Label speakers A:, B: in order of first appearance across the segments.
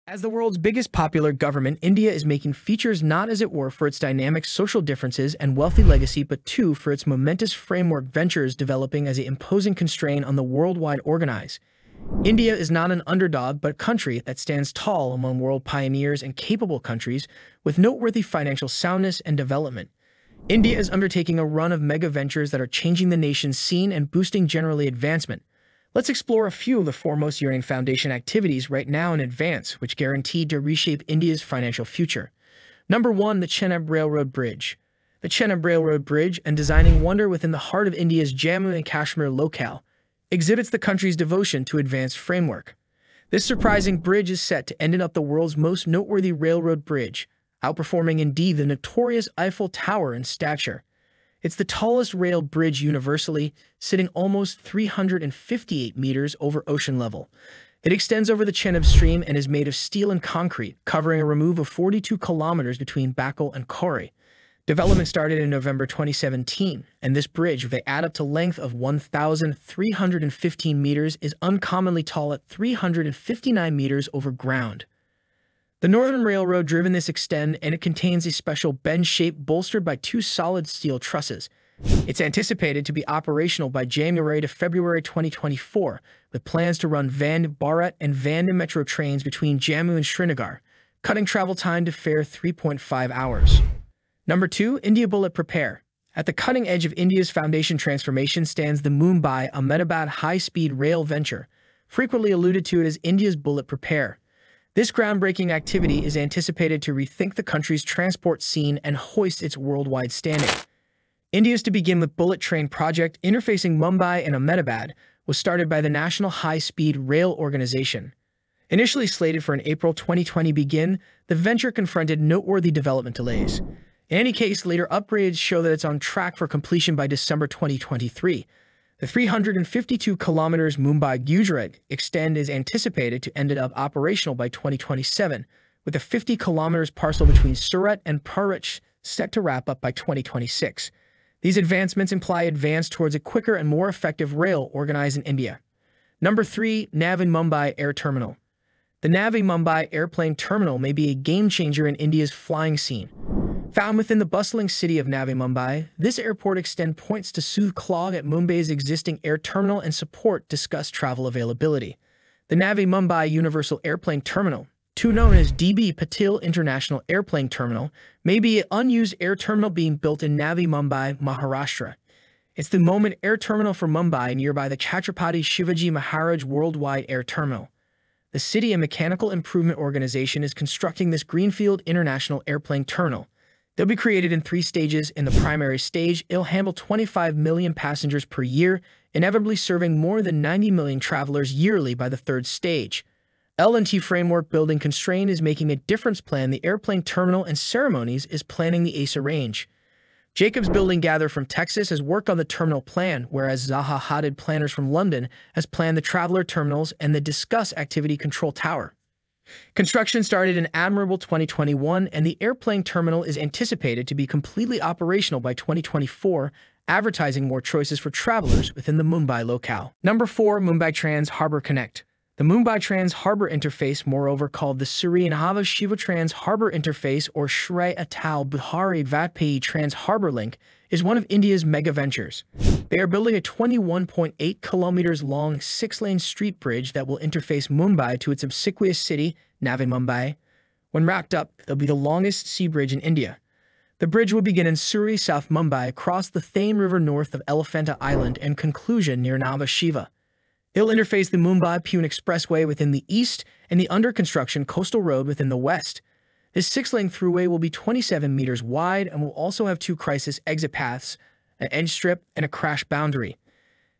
A: As the world's biggest popular government, India is making features not as it were for its dynamic social differences and wealthy legacy, but too for its momentous framework ventures developing as an imposing constraint on the worldwide organize. India is not an underdog, but a country that stands tall among world pioneers and capable countries with noteworthy financial soundness and development. India is undertaking a run of mega ventures that are changing the nation's scene and boosting generally advancement. Let's explore a few of the foremost yearning foundation activities right now in advance, which guaranteed to reshape India's financial future. Number 1, the Chenab Railroad Bridge. The Chenab Railroad Bridge, a designing wonder within the heart of India's Jammu and Kashmir locale, exhibits the country's devotion to advanced framework. This surprising bridge is set to end up the world's most noteworthy railroad bridge, outperforming indeed the notorious Eiffel Tower in stature. It's the tallest rail bridge universally, sitting almost 358 meters over ocean level. It extends over the Chenab stream and is made of steel and concrete, covering a remove of 42 kilometers between Bakal and Kori. Development started in November 2017, and this bridge, with an add-up to length of 1,315 meters, is uncommonly tall at 359 meters over ground. The Northern Railroad driven this extend, and it contains a special bend shape bolstered by two solid steel trusses. It's anticipated to be operational by January to February 2024, with plans to run Vande Bharat and Vande Metro trains between Jammu and Srinagar, cutting travel time to fair 3.5 hours. Number 2, India Bullet Prepare. At the cutting edge of India's foundation transformation stands the Mumbai-Ahmedabad high-speed rail venture, frequently alluded to as India's Bullet Prepare. This groundbreaking activity is anticipated to rethink the country's transport scene and hoist its worldwide standing. India's to begin with bullet train project interfacing Mumbai and Ahmedabad was started by the National High-Speed Rail Organization. Initially slated for an April 2020 begin, the venture confronted noteworthy development delays. In any case, later upgrades show that it's on track for completion by December 2023. The 352 kilometers Mumbai-Gujarat extend is anticipated to end up operational by 2027, with the 50 kilometers parcel between Surat and Parich set to wrap up by 2026. These advancements imply advance towards a quicker and more effective rail organized in India. Number 3, Navi Mumbai Air Terminal. The Navi Mumbai airplane terminal may be a game-changer in India's flying scene. Found within the bustling city of Navi Mumbai, this airport extend points to soothe clog at Mumbai's existing air terminal and support discuss travel availability. The Navi Mumbai Universal Airplane Terminal, too known as DB Patil International Airplane Terminal, may be an unused air terminal being built in Navi Mumbai, Maharashtra. It's the moment air terminal for Mumbai nearby the Chhatrapati Shivaji Maharaj Worldwide Air Terminal. The City and Mechanical Improvement Organization is constructing this Greenfield International Airplane Terminal. They'll be created in 3 stages. In the primary stage, it'll handle 25 million passengers per year, inevitably serving more than 90 million travelers yearly by the 3rd stage. L&T Framework Building Constraint is making a difference plan. The airplane terminal and ceremonies is planning the ASA range. Jacobs Building Gather from Texas has worked on the terminal plan, whereas Zaha Hadid Planners from London has planned the traveler terminals and the Discuss Activity Control Tower. Construction started in admirable 2021, and the airplane terminal is anticipated to be completely operational by 2024, advertising more choices for travelers within the Mumbai locale. Number 4, Mumbai Trans Harbour Connect. The Mumbai Trans Harbour Interface, moreover called the Sri and Hava Shiva Trans Harbour Interface or Shri Atal Bihari Vatpayi Trans Harbour Link, is one of India's mega ventures. They are building a 21.8 kilometers long 6-lane street bridge that will interface Mumbai to its obsequious city, Navi Mumbai. When wrapped up, it'll be the longest sea bridge in India. The bridge will begin in Surrey, South Mumbai, cross the Thame River north of Elephanta Island, and conclusion near Nava Shiva. It'll interface the Mumbai-Pune Expressway within the east and the under-construction Coastal Road within the west. This 6-lane throughway will be 27 meters wide and will also have 2 crisis exit paths, an edge strip, and a crash boundary.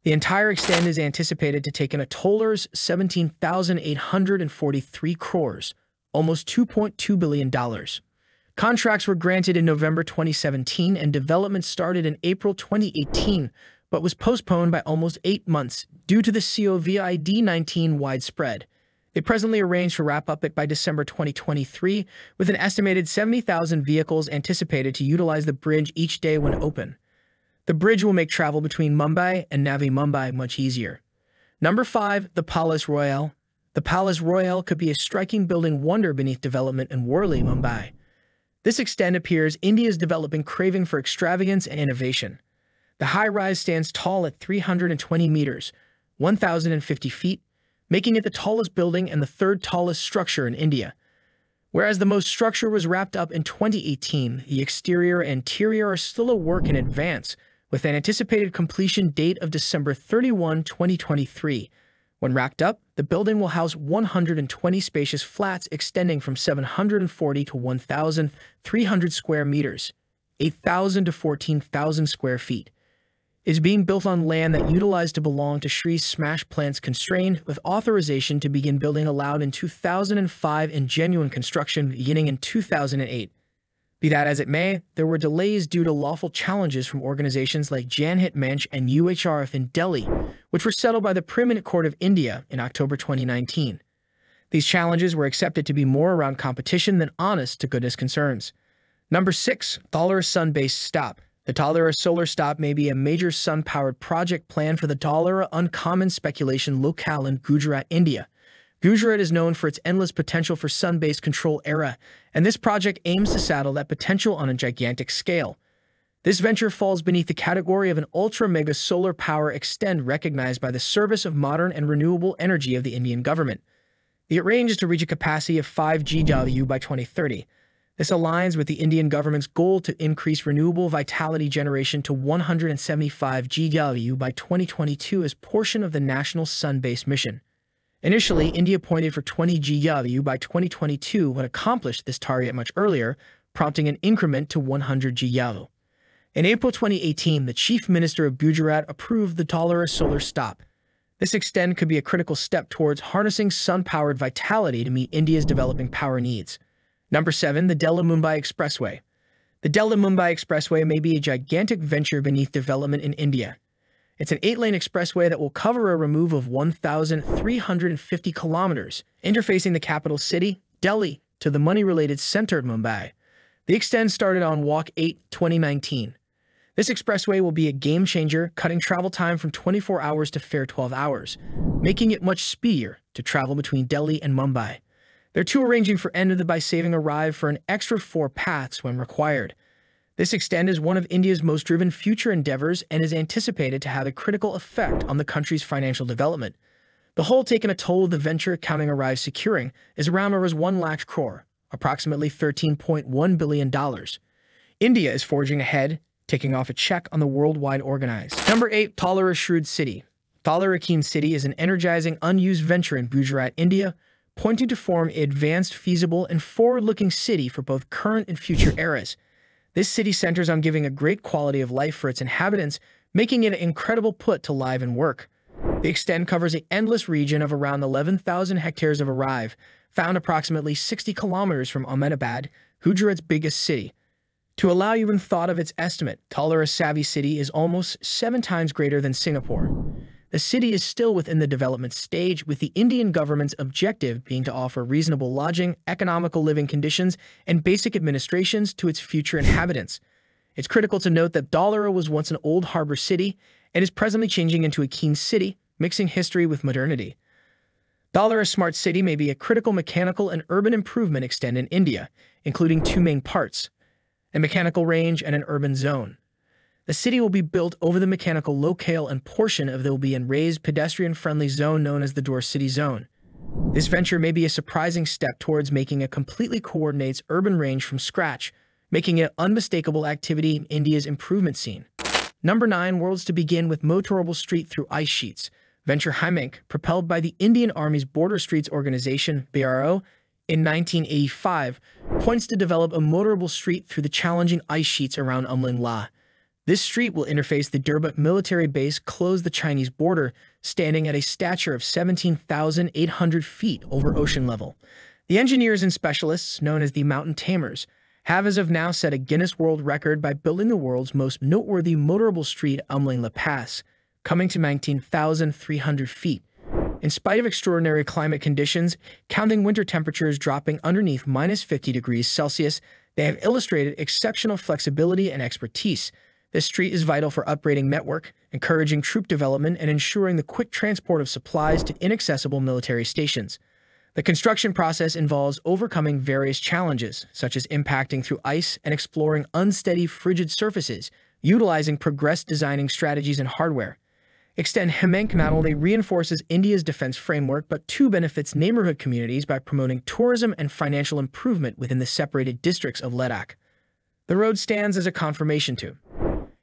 A: The entire extent is anticipated to take in a toller's 17,843 crores, almost $2.2 billion. Contracts were granted in November 2017 and development started in April 2018, but was postponed by almost 8 months due to the COVID-19 widespread. They presently arranged to wrap up it by December 2023, with an estimated 70,000 vehicles anticipated to utilize the bridge each day when open. The bridge will make travel between Mumbai and Navi Mumbai much easier. Number 5, the Palace Royale. The Palace Royal could be a striking building wonder beneath development in Worli, Mumbai. This extent appears India's developing craving for extravagance and innovation. The high-rise stands tall at 320 meters, 1,050 feet, making it the tallest building and the third tallest structure in India. Whereas the most structure was wrapped up in 2018, the exterior and interior are still a work in advance, with an anticipated completion date of December 31, 2023. When wrapped up, the building will house 120 spacious flats extending from 740 to 1,300 square meters, 8,000 to 14,000 square feet. It is being built on land that utilized to belong to Shri Smash Plants Constrained, with authorization to begin building allowed in 2005 and genuine construction beginning in 2008. Be that as it may, there were delays due to lawful challenges from organizations like Janhit Manch and UHRF in Delhi, which were settled by the Preeminent Court of India in October 2019. These challenges were accepted to be more around competition than honest-to-goodness concerns. Number 6. Dollar Sun-Based Stop. The Dhalira Solar Stop may be a major sun-powered project planned for the Dhalira Uncommon Speculation Locale in Gujarat, India. Gujarat is known for its endless potential for sun-based control era, and this project aims to saddle that potential on a gigantic scale. This venture falls beneath the category of an ultra-mega solar power extend recognized by the Service of Modern and Renewable Energy of the Indian government. It ranges to reach a capacity of 5 GW by 2030. This aligns with the Indian government's goal to increase renewable vitality generation to 175 GW by 2022 as portion of the national sun-based mission. Initially, India pointed for 20 GW by 2022 but accomplished this target much earlier, prompting an increment to 100 GW. In April 2018, the Chief Minister of Gujarat approved the Dhalira Solar Stop. This extend could be a critical step towards harnessing sun-powered vitality to meet India's developing power needs. Number 7. The Delhi-Mumbai Expressway. The Delhi-Mumbai Expressway may be a gigantic venture beneath development in India. It's an 8-lane expressway that will cover a remove of 1,350 kilometers, interfacing the capital city, Delhi, to the money-related center of Mumbai. The extend started on Walk 8, 2019. This expressway will be a game-changer, cutting travel time from 24 hours to fair 12 hours, making it much speedier to travel between Delhi and Mumbai. Their two arranging for ended by saving arrive for an extra 4 paths when required. This extend is one of India's most driven future endeavors and is anticipated to have a critical effect on the country's financial development. The whole taken a toll of the venture counting arrive securing is around 1 lakh crore, approximately $13.1 billion. India is forging ahead, taking off a check on the worldwide organized. Number 8. Dhalira Shrewd City. Dhalira Keen City is an energizing unused venture in Gujarat, India, pointing to form an advanced, feasible, and forward-looking city for both current and future eras. This city centers on giving a great quality of life for its inhabitants, making it an incredible put to live and work. The extend covers an endless region of around 11,000 hectares of arrive, found approximately 60 kilometers from Ahmedabad, Gujarat's biggest city. To allow you in thought of its estimate, Dhalira Savvy City is almost 7 times greater than Singapore. The city is still within the development stage, with the Indian government's objective being to offer reasonable lodging, economical living conditions, and basic administrations to its future inhabitants. It's critical to note that Dhalira was once an old harbor city and is presently changing into a keen city, mixing history with modernity. Dhalira Smart City may be a critical mechanical and urban improvement extend in India, including 2 main parts, a mechanical range and an urban zone. The city will be built over the mechanical locale and portion of it will be in raised pedestrian-friendly zone known as the Door City Zone. This venture may be a surprising step towards making a completely coordinates urban range from scratch, making it unmistakable activity in India's improvement scene. Number 9. Worlds to begin with motorable street through ice sheets. Venture Hymank, propelled by the Indian Army's Border Streets Organization, BRO, in 1985, points to develop a motorable street through the challenging ice sheets around Umling La. This street will interface the Dirbuk military base close the Chinese border, standing at a stature of 17,800 feet over ocean level. The engineers and specialists, known as the Mountain Tamers, have as of now set a Guinness World Record by building the world's most noteworthy motorable street Umling La Pass, coming to 19,300 feet. In spite of extraordinary climate conditions, counting winter temperatures dropping underneath -50 degrees Celsius, they have illustrated exceptional flexibility and expertise. This street is vital for upgrading network, encouraging troop development, and ensuring the quick transport of supplies to inaccessible military stations. The construction process involves overcoming various challenges, such as impacting through ice and exploring unsteady, frigid surfaces, utilizing progressed designing strategies and hardware. Extend Hemink not only reinforces India's defense framework, but too benefits neighborhood communities by promoting tourism and financial improvement within the separated districts of Ladakh. The road stands as a confirmation to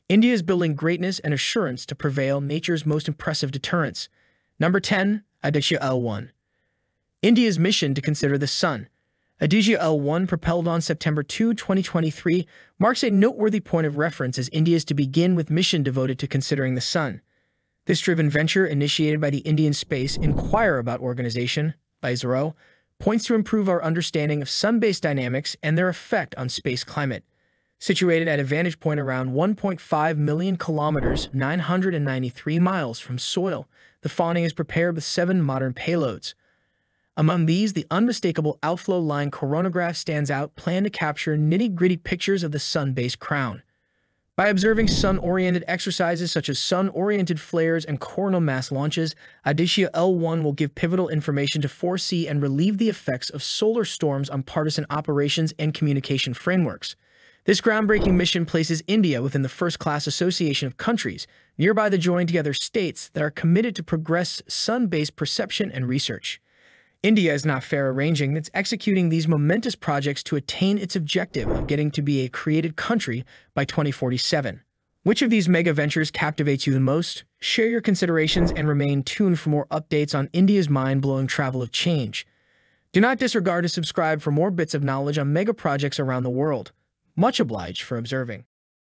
A: India is building greatness and assurance to prevail nature's most impressive deterrents. Number 10, Aditya L1. India's mission to consider the sun. Aditya L1, propelled on September 2, 2023, marks a noteworthy point of reference as India is to begin with mission devoted to considering the sun. This driven venture, initiated by the Indian Space Inquirer about Organization, by ISRO, points to improve our understanding of sun-based dynamics and their effect on space climate. Situated at a vantage point around 1.5 million kilometers, 993 miles from soil, the fawning is prepared with 7 modern payloads. Among these, the unmistakable outflow line coronagraph stands out, planned to capture nitty-gritty pictures of the sun-based crown. By observing sun-oriented exercises such as sun-oriented flares and coronal mass launches, Aditya L1 will give pivotal information to foresee and relieve the effects of solar storms on partisan operations and communication frameworks. This groundbreaking mission places India within the first-class association of countries, nearby the joined-together states, that are committed to progress sun-based perception and research. India is not fair-arranging, it's executing these momentous projects to attain its objective of getting to be a created country by 2047. Which of these mega ventures captivates you the most? Share your considerations and remain tuned for more updates on India's mind-blowing travel of change. Do not disregard to subscribe for more bits of knowledge on mega projects around the world. Much obliged for observing.